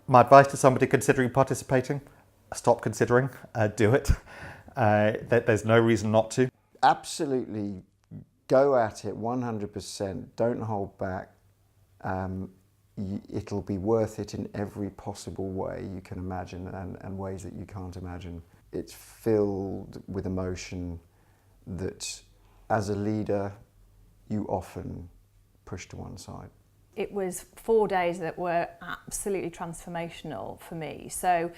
My advice to somebody considering participating, stop considering, do it. There's no reason not to. Absolutely go at it 100%, don't hold back. It'll be worth it in every possible way you can imagine and ways that you can't imagine. It's filled with emotion that as a leader you often push to one side. It was 4 days that were absolutely transformational for me. So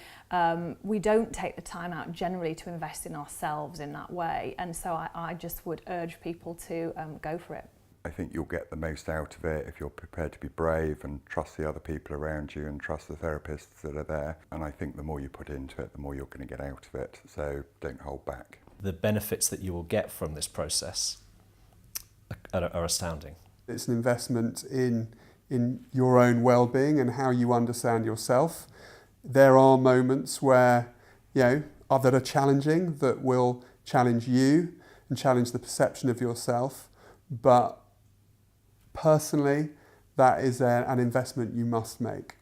we don't take the time out generally to invest in ourselves in that way. And so I just would urge people to go for it. I think you'll get the most out of it if you're prepared to be brave and trust the other people around you and trust the therapists that are there. And I think the more you put into it, the more you're going to get out of it. So don't hold back. The benefits that you will get from this process are astounding. It's an investment in your own well-being and how you understand yourself. There are moments where, that are challenging, that will challenge you and challenge the perception of yourself. But personally, that is an investment you must make.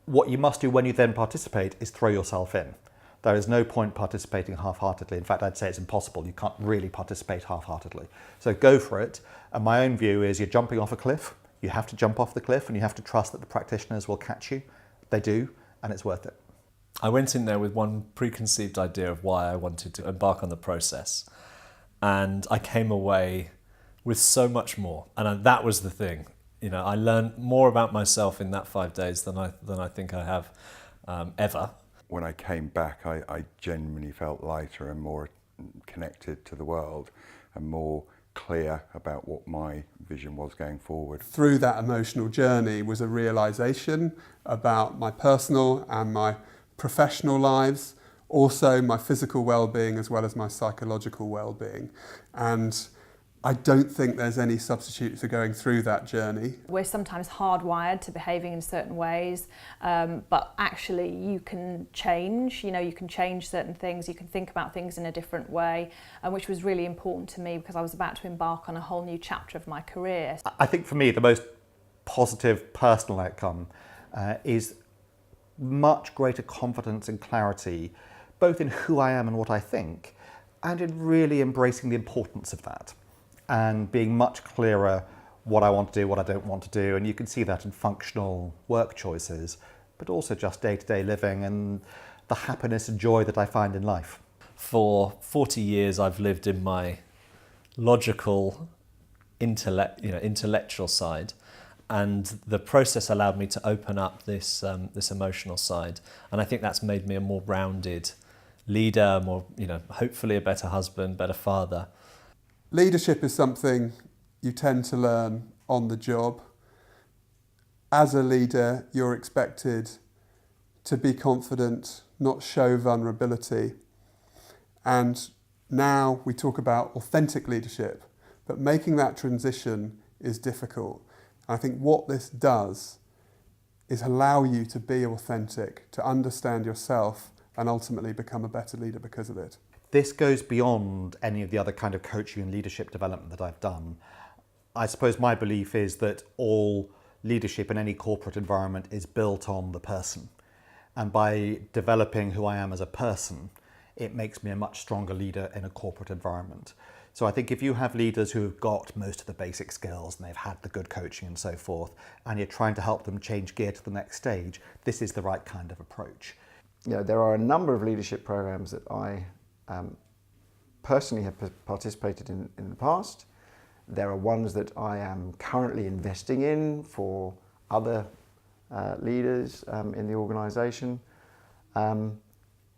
What you must do when you then participate is throw yourself in. There is no point participating half-heartedly. In fact, I'd say it's impossible. You can't really participate half-heartedly. So go for it. And my own view is you're jumping off a cliff. You have to jump off the cliff and you have to trust that the practitioners will catch you. They do, and it's worth it. I went in there with one preconceived idea of why I wanted to embark on the process. And I came away with so much more. And that was the thing. I learned more about myself in that 5 days than I think I have ever. When I came back, I genuinely felt lighter and more connected to the world and more clear about what my vision was going forward. Through that emotional journey was a realisation about my personal and my professional lives, also my physical well-being as well as my psychological well-being. And I don't think there's any substitute for going through that journey. We're sometimes hardwired to behaving in certain ways, but actually you can change. You can change certain things, you can think about things in a different way, which was really important to me because I was about to embark on a whole new chapter of my career. I think for me, the most positive personal outcome is much greater confidence and clarity, both in who I am and what I think, and in really embracing the importance of that. And being much clearer what I want to do, what I don't want to do. And you can see that in functional work choices, but also just day-to-day living and the happiness and joy that I find in life. For 40 years, I've lived in my logical, intellectual side. And the process allowed me to open up this emotional side. And I think that's made me a more rounded leader, more, hopefully a better husband, better father. Leadership is something you tend to learn on the job. As a leader, you're expected to be confident, not show vulnerability. And now we talk about authentic leadership, but making that transition is difficult. And I think what this does is allow you to be authentic, to understand yourself, and ultimately become a better leader because of it. This goes beyond any of the other kind of coaching and leadership development that I've done. I suppose my belief is that all leadership in any corporate environment is built on the person. And by developing who I am as a person, it makes me a much stronger leader in a corporate environment. So I think if you have leaders who have got most of the basic skills and they've had the good coaching and so forth, and you're trying to help them change gear to the next stage, this is the right kind of approach. There are a number of leadership programs that I personally have participated in the past. There are ones that I am currently investing in for other leaders in the organisation. And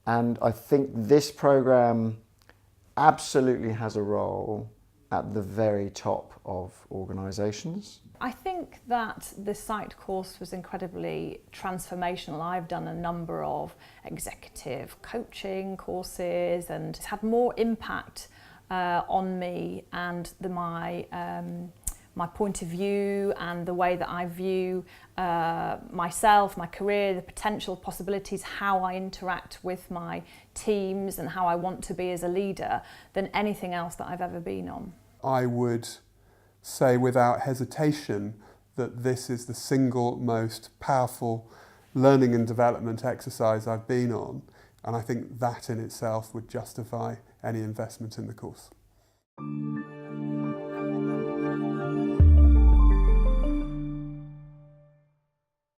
I think this program absolutely has a role at the very top of organisations. I think that the Psyched course was incredibly transformational. I've done a number of executive coaching courses and it's had more impact on me and my point of view and the way that I view myself, my career, the potential possibilities, how I interact with my teams and how I want to be as a leader than anything else that I've ever been on. I would say without hesitation that this is the single most powerful learning and development exercise I've been on, and I think that in itself would justify any investment in the course.